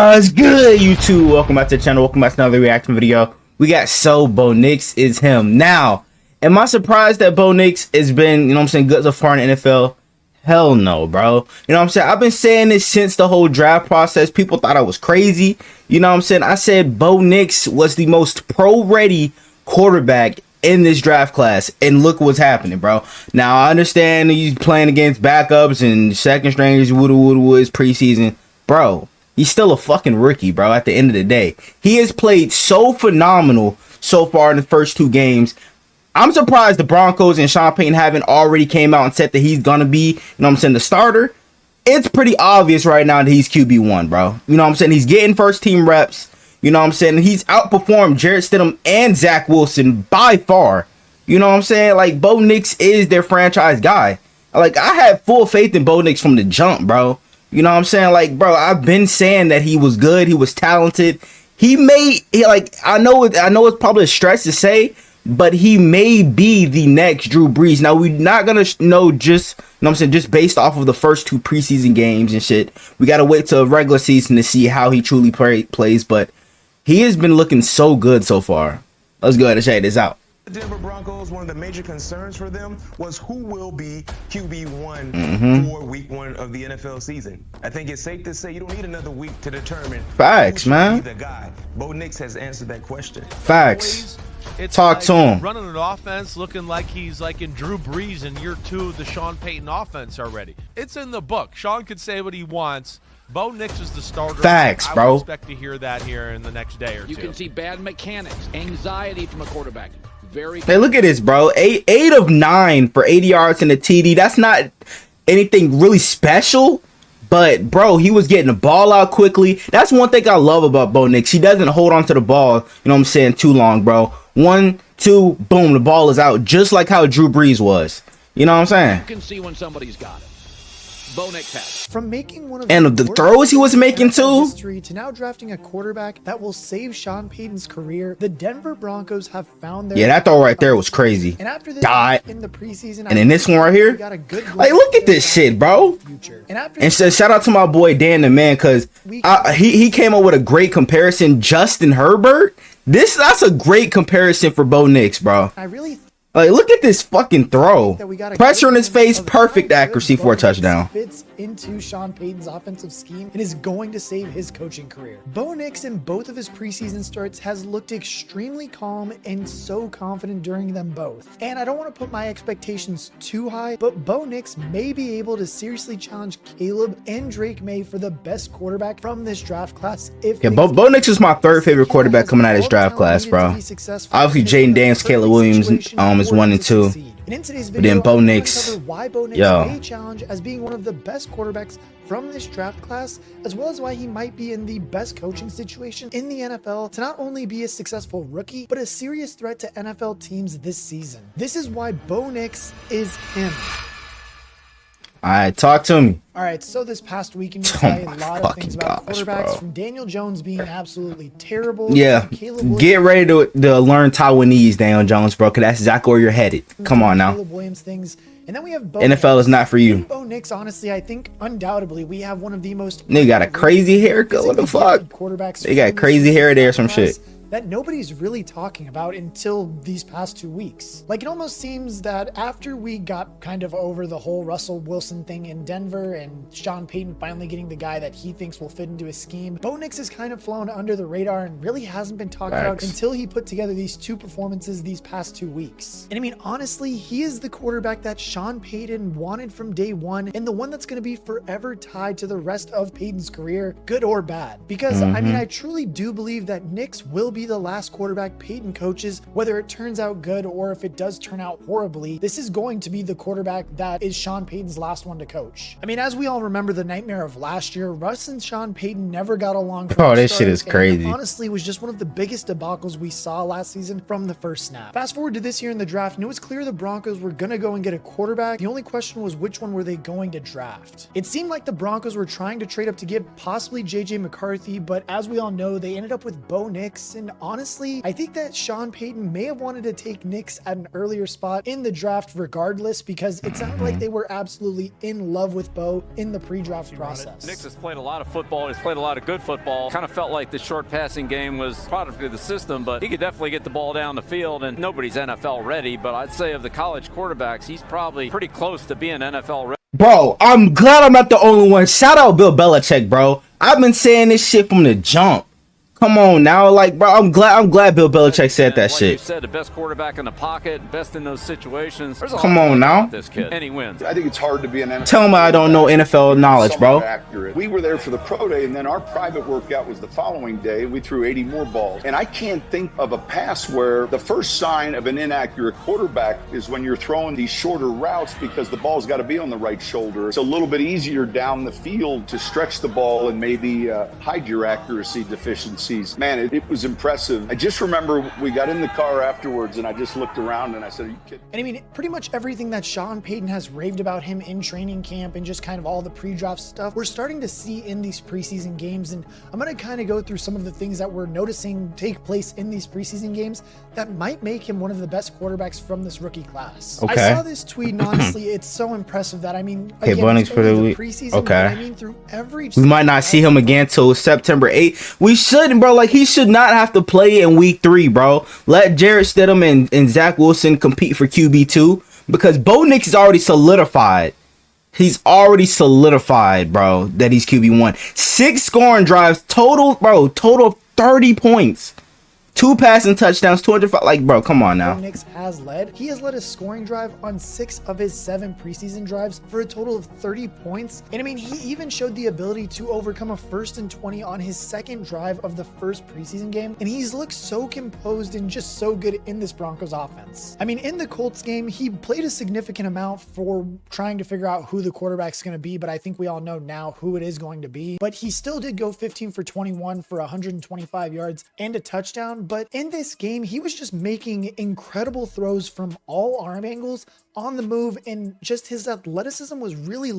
It's good, YouTube. Welcome back to the channel. Welcome back to another reaction video. We got Bo Nix is him. Now, am I surprised that Bo Nix has been, you know what I'm saying, good so far in the NFL? Hell no, bro. You know what I'm saying? I've been saying this since the whole draft process. People thought I was crazy. You know what I'm saying? I said Bo Nix was the most pro-ready quarterback in this draft class, and look what's happening, bro. Now, I understand he's playing against backups and second stringers, woods preseason. Bro, he's still a fucking rookie, bro, at the end of the day. He has played so phenomenal so far in the first two games. I'm surprised the Broncos and Sean Payton haven't already came out and said that he's going to be, you know what I'm saying, the starter. It's pretty obvious right now that he's QB1, bro. You know what I'm saying? He's getting first team reps. You know what I'm saying? He's outperformed Jarrett Stidham and Zach Wilson by far. You know what I'm saying? Like, Bo Nix is their franchise guy. Like, I had full faith in Bo Nix from the jump, bro. You know what I'm saying? Like, bro, I've been saying that he was good. He was talented. I know it's probably a stretch to say, but he may be the next Drew Brees. Now, we're not going to know just, you know what I'm saying, just based off of the first two preseason games and shit. We got to wait till regular season to see how he truly plays, but he has been looking so good so far. Let's go ahead and check this out. The Denver Broncos, one of the major concerns for them was who will be QB1 for week 1 of the NFL season. I think it's safe to say you don't need another week to determine facts, man. The guy. Bo Nix has answered that question. Facts. It's Talk like to him. Running an offense looking like he's like in Drew Brees in year 2 of the Sean Payton offense already. It's in the book. Sean could say what he wants. Bo Nix is the starter. Facts, bro. I would expect to hear that here in the next day or two. You can see bad mechanics, anxiety from a quarterback. Hey, look at this, bro. 8 of 9 for 80 yards and a TD. That's not anything really special, but bro, he was getting the ball out quickly. That's one thing I love about Bo Nix. He doesn't hold on to the ball, you know what I'm saying, too long, bro. 1, 2, boom, the ball is out, just like how Drew Brees was. You know what I'm saying? You can see when somebody's got it. Bo Nix has. From making one of the throws he was making too, history to now drafting a quarterback that will save Sean Payton's career, the Denver Broncos have found their that throw right there was crazy. And after this in the preseason, and in this one right here, got a good like, look at this shit, bro. And shout out to my boy Dan the man, because he came up with a great comparison. Justin Herbert, that's a great comparison for Bo Nix, bro. I really like, look at this fucking throw. Pressure in his face, perfect accuracy for a touchdown. Fits into Sean Payton's offensive scheme and is going to save his coaching career. Bo Nix in both of his preseason starts has looked extremely calm and so confident during them both. And I don't want to put my expectations too high, but Bo Nix may be able to seriously challenge Caleb and Drake May for the best quarterback from this draft class. Bo Nix is my third favorite quarterback coming out of this draft class, bro. Obviously, Jaden Daniels, Caleb Williams is 1 and 2. And in today's But video, then Bo Nix, why Bo Nix may challenge as being one of the best quarterbacks from this draft class, as well as why he might be in the best coaching situation in the NFL to not only be a successful rookie, but a serious threat to NFL teams this season. This is why Bo Nix is him. All right, talk to me. All right, so this past weekend, we saw a lot of things about quarterbacks, from Daniel Jones being absolutely terrible. Yeah, get ready to learn Taiwanese, Daniel Jones, bro, because that's exactly where you're headed. Come on now. Caleb Williams things. And then we have Bo NFL Nix. is not for you. Bo Nix, honestly, I think undoubtedly we have one of the most. They got a crazy haircut. What the fuck? They got crazy hair there, some shit that nobody's really talking about until these past 2 weeks. Like, it almost seems that after we got kind of over the whole Russell Wilson thing in Denver and Sean Payton finally getting the guy that he thinks will fit into his scheme, Bo Nix has kind of flown under the radar and really hasn't been talked about until he put together these 2 performances these past 2 weeks. And I mean, honestly, he is the quarterback that Sean Payton wanted from day one, and the one that's going to be forever tied to the rest of Payton's career, good or bad. Because I mean, I truly do believe that Nix will be the last quarterback Payton coaches, whether it turns out good or if it does turn out horribly. This is going to be the quarterback that is Sean Payton's last one to coach. I mean, as we all remember the nightmare of last year, Russ and Sean Payton never got along. Oh, this shit is crazy. Honestly, was just one of the biggest debacles we saw last season from the first snap. Fast forward to this year in the draft, and it was clear the Broncos were going to go and get a quarterback. The only question was which one were they going to draft. It seemed like the Broncos were trying to trade up to get possibly JJ McCarthy, but as we all know, they ended up with Bo Nix, and And honestly, I think that Sean Payton may have wanted to take Nix at an earlier spot in the draft regardless, because it sounded like they were absolutely in love with Bo in the pre-draft process. Nix has played a lot of football. He's played a lot of good football. Kind of felt like the short passing game was product of the system, but he could definitely get the ball down the field, and nobody's NFL ready, but I'd say of the college quarterbacks, he's probably pretty close to being NFL ready. Bro, I'm glad I'm not the only one. Shout out Bill Belichick, bro. I've been saying this shit from the jump. Come on now, like, bro, I'm glad Bill Belichick said that like shit. You said, the best quarterback in the pocket, best in those situations. There's a Come lot on now. about this kid, and he wins. I think it's hard to be an NFL. Tell me I don't know NFL knowledge, bro. Accurate. We were there for the pro day, and then our private workout was the following day. We threw 80 more balls, and I can't think of a pass where the first sign of an inaccurate quarterback is when you're throwing these shorter routes, because the ball's got to be on the right shoulder. It's a little bit easier down the field to stretch the ball and maybe hide your accuracy deficiencies. Man, it was impressive. I just remember we got in the car afterwards, and I just looked around and I said, "Are you kidding?" And I mean, pretty much everything that Sean Payton has raved about him in training camp and just kind of all the pre-draft stuff, we're starting to see in these preseason games. And I'm going to kind of go through some of the things that we're noticing take place in these preseason games that might make him one of the best quarterbacks from this rookie class. Okay. I saw this tweet, and honestly, it's so impressive that, I mean, Okay, again, Bunnings it's for the only week. preseason, Okay. but I mean, through every... We might not see him again till September 8th. We shouldn't, bro. Like, he should not have to play in week 3, bro. Let Jarrett Stidham and Zach Wilson compete for QB2, because Bo Nix is already solidified. He's already solidified, bro, that he's QB1. 6 scoring drives total, bro. Total of 30 points. 2 passing touchdowns, 205. Like, bro, come on now. Nix has led. He has led a scoring drive on 6 of his 7 preseason drives for a total of 30 points. And I mean, he even showed the ability to overcome a 1st and 20 on his 2nd drive of the first preseason game. And he's looked so composed and just so good in this Broncos offense. I mean, in the Colts game, he played a significant amount for trying to figure out who the quarterback's going to be, but I think we all know now who it is going to be. But he still did go 15 for 21 for 125 yards and a touchdown. But in this game, he was just making incredible throws from all arm angles on the move, and just his athleticism was really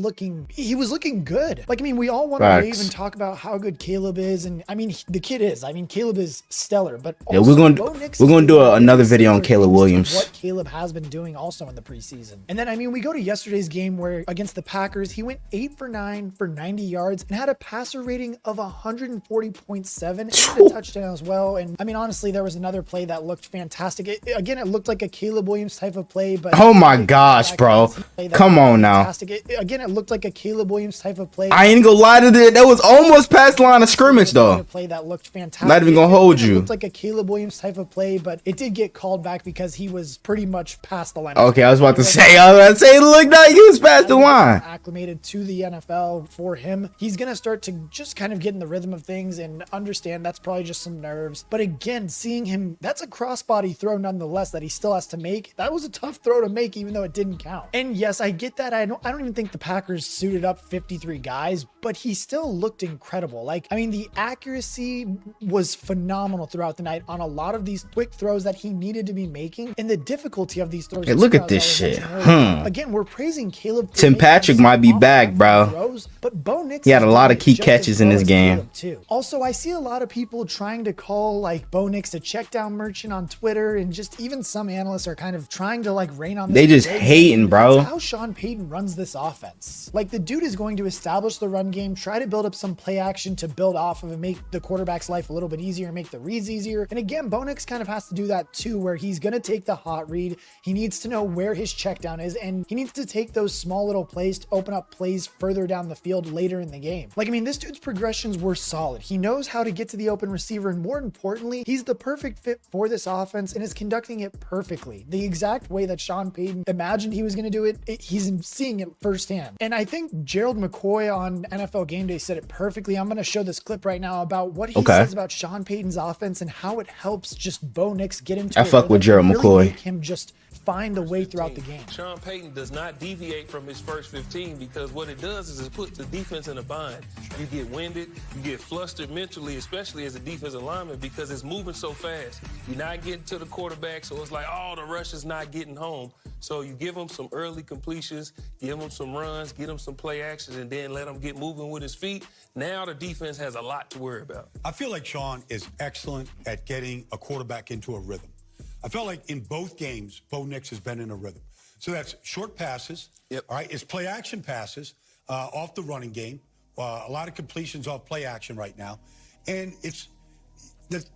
he was looking good. Like, I mean, we all want to rave and talk about how good Caleb is, and I mean, the kid is. I mean, Caleb is stellar, but yeah, we're gonna do another video on Caleb Williams. What Caleb has been doing also in the preseason. And then, I mean, we go to yesterday's game where against the Packers, he went 8 for 9 for 90 yards and had a passer rating of 140.7 and a touchdown as well. And I mean, honestly, there was another play that looked fantastic. Again, it looked like a Caleb Williams type of play, but oh my gosh, bro, come on now. Again, it looked like a Caleb Williams type of play. I ain't gonna lie to that. That was almost past the line of scrimmage, though. Play that looked fantastic. Not even gonna hold you. It looked like a Caleb Williams type of play, but it did get called back because he was pretty much past the line. Okay, I was about to say, it looked like he was past the line. Acclimated to the NFL for him. He's gonna start to just kind of get in the rhythm of things and understand that's probably just some nerves. But again, seeing him, that's a crossbody throw nonetheless that he still has to make. That was a tough throw to make, even though it didn't count. And yes, I get that. I don't even think the Packers suited up 53 guys, but he still looked incredible. Like, I mean, the accuracy was phenomenal throughout the night on a lot of these quick throws that he needed to be making, and the difficulty of these throws. Hey, look at this shit. Again, we're praising Caleb. Tim Patrick might be back, bro. Throws, but Bo Nix, he had a lot of key catches in this game. Also, I see a lot of people trying to call like Bo Nix a check down merchant on Twitter, and just even some analysts are kind of trying to like rain on. They just hating, bro. That's how Sean Payton runs this offense. Like, the dude is going to establish the run game, try to build up some play action to build off of and make the quarterback's life a little bit easier, make the reads easier. And again, Bo Nix kind of has to do that too, where he's going to take the hot read. He needs to know where his check down is, and he needs to take those small little plays to open up plays further down the field later in the game. Like, I mean, this dude's progressions were solid. He knows how to get to the open receiver, and more importantly, he's the perfect fit for this offense and is conducting it perfectly. The exact way that Sean Payton imagined he was going to do it, he's seeing it firsthand. And I think Gerald McCoy on NFL Game Day said it perfectly. I'm going to show this clip right now about what he says about Sean Payton's offense and how it helps just Bo Nix get into. I fuck with Gerald McCoy. Make him just find a way throughout the game. Sean Payton does not deviate from his first 15 because what it does is it puts the defense in a bind. You get winded, you get flustered mentally, especially as a defensive lineman, because it's moving so fast. You're not getting to the quarterback, so it's like, oh, the rush is not getting home. So you give him some early completions, give him some runs, get him some play actions, and then let him get moving with his feet. Now the defense has a lot to worry about. I feel like Sean is excellent at getting a quarterback into a rhythm. I felt like in both games, Bo Nix has been in a rhythm. So that's short passes, all right? It's play action passes off the running game. A lot of completions off play action right now. And this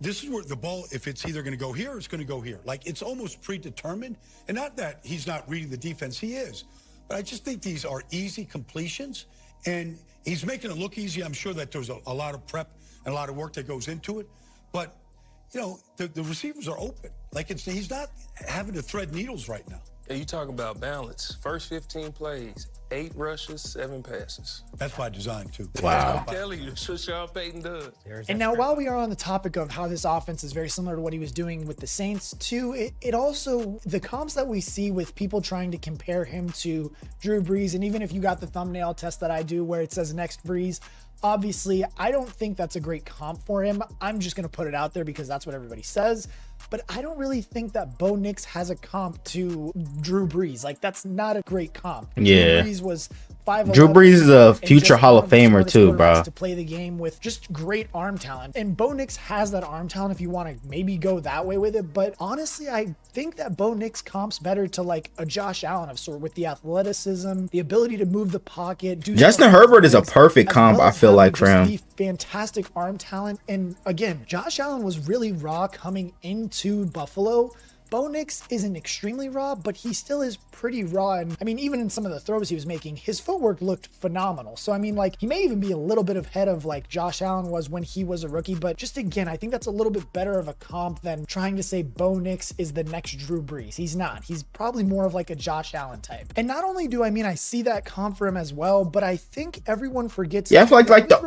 is where the ball, if it's either going to go here or it's going to go here. Like, it's almost predetermined. And not that he's not reading the defense, he is. But I just think these are easy completions. And he's making it look easy. I'm sure that there's a lot of prep and a lot of work that goes into it. But, you know, the receivers are open. Like, he's not having to thread needles right now. Yeah, you talk about balance. First 15 plays, 8 rushes, 7 passes. That's by design, too. Wow. I'm telling you, that's what Sean Payton does. And now, while we are on the topic of how this offense is very similar to what he was doing with the Saints, too, it also, the comps that we see with people trying to compare him to Drew Brees, and even if you got the thumbnail test that I do where it says next Brees, obviously, I don't think that's a great comp for him. I'm just going to put it out there because that's what everybody says. But I don't really think that Bo Nix has a comp to Drew Brees. Like, that's not a great comp. Yeah. Drew Brees was 5'11". Drew Brees is a future Hall of Famer too, bro. To play the game with just great arm talent. And Bo Nix has that arm talent if you want to maybe go that way with it. But honestly, I think that Bo Nix comps better to like a Josh Allen of sort, with the athleticism, the ability to move the pocket. Justin Herbert is a perfect comp, I feel like, for him. Fantastic arm talent. And again, Josh Allen was really raw coming into Buffalo. Bo Nix isn't extremely raw, but he still is pretty raw. And I mean, even in some of the throws he was making, his footwork looked phenomenal. So I mean, like, he may even be a little bit ahead of like Josh Allen was when he was a rookie. But just again, I think that's a little bit better of a comp than trying to say Bo Nix is the next Drew Brees. He's not. He's probably more of like a Josh Allen type. And not only do I see that comp for him as well, but I think everyone forgets. Yeah, I feel like the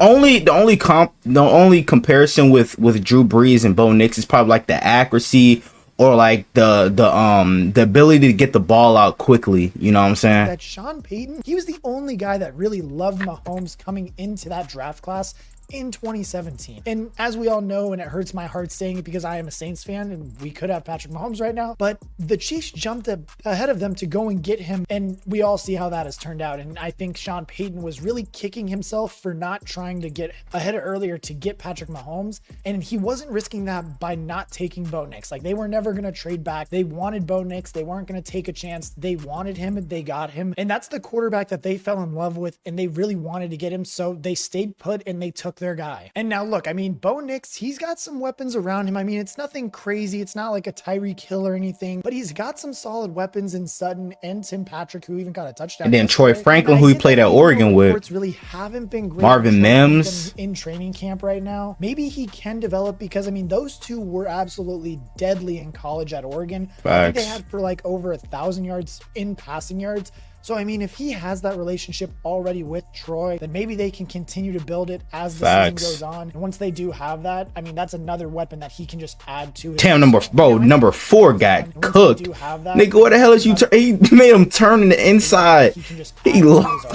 only comparison with Drew Brees and Bo Nix is probably like the accuracy, or like the ability to get the ball out quickly. You know what I'm saying? That Sean Payton, he was the only guy that really loved Mahomes coming into that draft class in 2017. And as we all know, and it hurts my heart saying it because I am a Saints fan and we could have Patrick Mahomes right now, but the Chiefs jumped ahead of them to go and get him, and we all see how that has turned out. And I think Sean Payton was really kicking himself for not trying to get ahead earlier to get Patrick Mahomes, and he wasn't risking that by not taking Bo Nix. Like, they were never going to trade back. They wanted Bo Nix. They weren't going to take a chance. They wanted him and they got him, and that's the quarterback that they fell in love with, and they really wanted to get him, so they stayed put and they took their guy. And now look, Bo Nix, he's got some weapons around him. It's nothing crazy. It's not like a Tyreek Hill or anything, but he's got some solid weapons in Sutton and Tim Patrick, who even got a touchdown. And then Troy Franklin, who he played at Oregon with. Really haven't been great. Marvin Mims in training camp right now. Maybe he can develop, because those two were absolutely deadly in college at Oregon. Facts. I think they had for like over 1,000 yards in passing yards. So, if he has that relationship already with Troy, then maybe they can continue to build it as the season goes on. And once they do have that, that's another weapon that he can just add to it. Damn, number 4 got cooked. Nigga, what the hell is you? He made him turn in the inside. He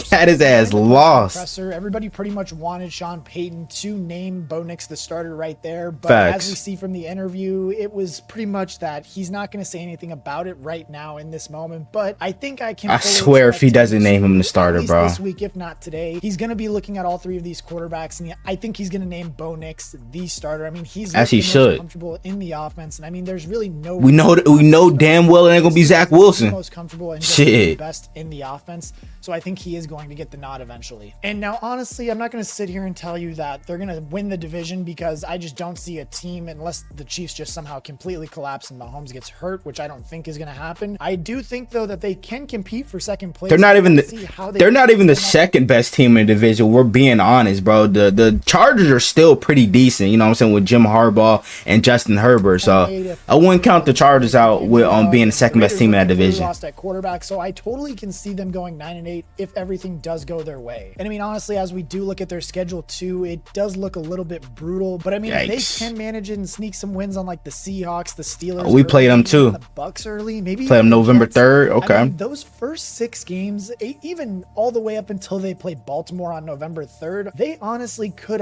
had his ass lost. Everybody pretty much wanted Sean Payton to name Bo Nix the starter right there. But Facts. As we see from the interview, it was pretty much that he's not going to say anything about it right now in this moment. But I think I swear if he doesn't name him the starter, bro. This week, if not today, he's going to be looking at all three of these quarterbacks, and I think he's going to name Bo Nix the starter. He's as he should, comfortable in the offense, and there's really no. We know damn well it ain't gonna be Zach Wilson. Most comfortable and the best in the offense, so I think he is going to get the nod eventually. And now, honestly, I'm not going to sit here and tell you that they're going to win the division, because I just don't see a team, unless the Chiefs just somehow completely collapse and Mahomes gets hurt, which I don't think is going to happen. I do think though that they can compete for second second place. They're not even the second best team in the division. We're being honest, bro. The Chargers are still pretty decent, you know what I'm saying, with Jim Harbaugh and Justin Herbert. So I wouldn't count the Chargers out with being the second best team in that division. Lost at quarterback, so I totally can see them going 9-8 if everything does go their way. And I mean, honestly, as we do look at their schedule too, it does look a little bit brutal. But I mean, if they can manage it and sneak some wins on like the Seahawks, the Steelers, we play them too. The Bucks early, maybe play them November 3rd. Okay. I mean, those first 6 games, even all the way up until they play Baltimore on November 3rd, they honestly could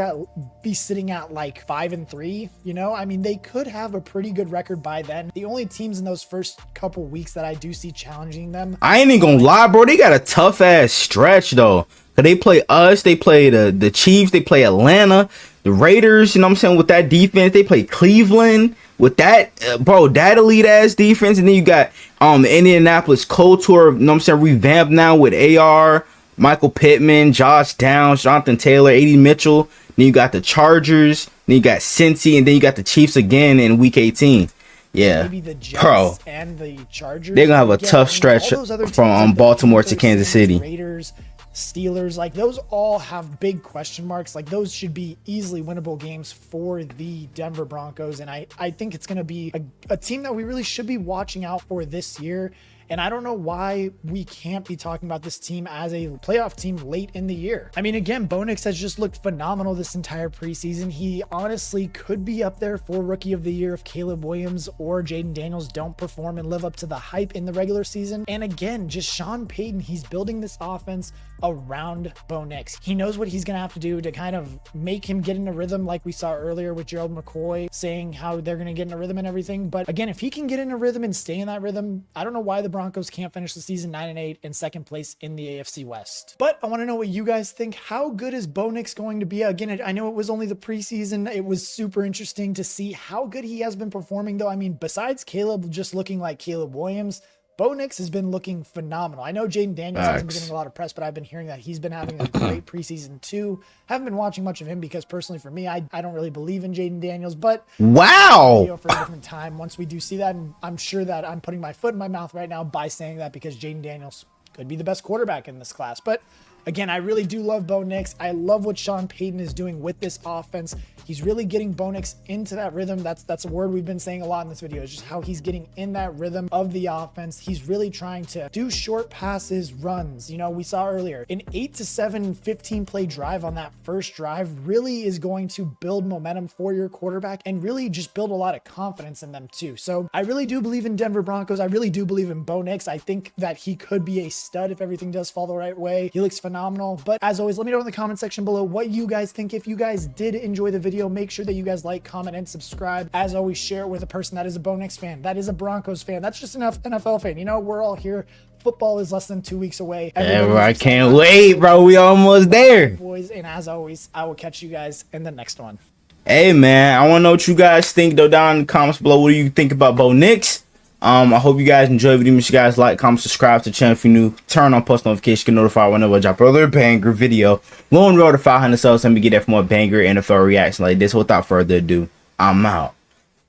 be sitting at like 5-3. You know, I mean, they could have a pretty good record by then. The only teams in those first couple weeks that I do see challenging them, I ain't even gonna lie, bro. They got a tough ass stretch though. Cause they play us, they play the Chiefs, they play Atlanta, the Raiders. You know what I'm saying? With that defense, they play Cleveland with that, bro. That elite ass defense, and then you got the Indianapolis Colts, who are, you know what I'm saying, revamped now with AR, Michael Pittman, Josh Downs, Jonathan Taylor, AD Mitchell. Then you got the Chargers, then you got Cincy, and then you got the Chiefs again in Week 18. Yeah, maybe the Jets bro, and the Chargers. They're gonna have a tough stretch from Baltimore to Kansas City. Raiders, Steelers, like those all have big question marks. Like those should be easily winnable games for the Denver Broncos. And I think it's going to be a team that we really should be watching out for this year. And I don't know why we can't be talking about this team as a playoff team late in the year. I mean, again, Bo Nix has just looked phenomenal this entire preseason. He honestly could be up there for Rookie of the Year if Caleb Williams or Jaden Daniels don't perform and live up to the hype in the regular season. And again, just Sean Payton, he's building this offense around Bo Nix. He knows what he's going to have to do to kind of make him get in a rhythm, like we saw earlier with Gerald McCoy saying how they're going to get in a rhythm and everything. But again, if he can get in a rhythm and stay in that rhythm, I don't know why the Broncos can't finish the season 9-8 in second place in the AFC West. But I want to know what you guys think. How good is Bo Nix going to be? Again, I know it was only the preseason. It was super interesting to see how good he has been performing, though. I mean, besides Caleb just looking like Caleb Williams, Bo Nix has been looking phenomenal. I know Jaden Daniels hasn't been getting a lot of press, but I've been hearing that he's been having a great preseason too. Haven't been watching much of him because personally for me, I don't really believe in Jaden Daniels, but wow, for a different time once we do see that. And I'm sure that I'm putting my foot in my mouth right now by saying that because Jaden Daniels could be the best quarterback in this class. But again, I really do love Bo Nix. I love what Sean Payton is doing with this offense. He's really getting Bo Nix into that rhythm. That's a word we've been saying a lot in this video, is just how he's getting in that rhythm of the offense. He's really trying to do short passes, runs. You know, we saw earlier an 8-7 15-play drive on that first drive really is going to build momentum for your quarterback and really just build a lot of confidence in them too. So I really do believe in Denver Broncos. I really do believe in Bo Nix. I think that he could be a stud if everything does fall the right way. He looks phenomenal. But as always, let me know in the comment section below what you guys think. If you guys did enjoy the video, make sure that you guys like, comment, and subscribe. As always, share it with a person that is a Bo Nix fan, that is a Broncos fan, that's just an NFL fan. You know, we're all here. Football is less than 2 weeks away. I can't wait, bro. We almost there. Boys, and as always, I will catch you guys in the next one. Hey, man, I want to know what you guys think, though, down in the comments below. What do you think about Bo Nix? I hope you guys enjoyed the video. Make sure you guys like, comment, subscribe to the channel if you're new. Turn on post notifications, get notified whenever I drop another banger video. We're on the road to 500 subs. Let me get that for more banger NFL reaction like this. Without further ado, I'm out.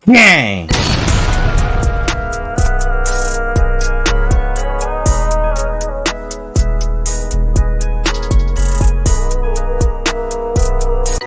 Gang!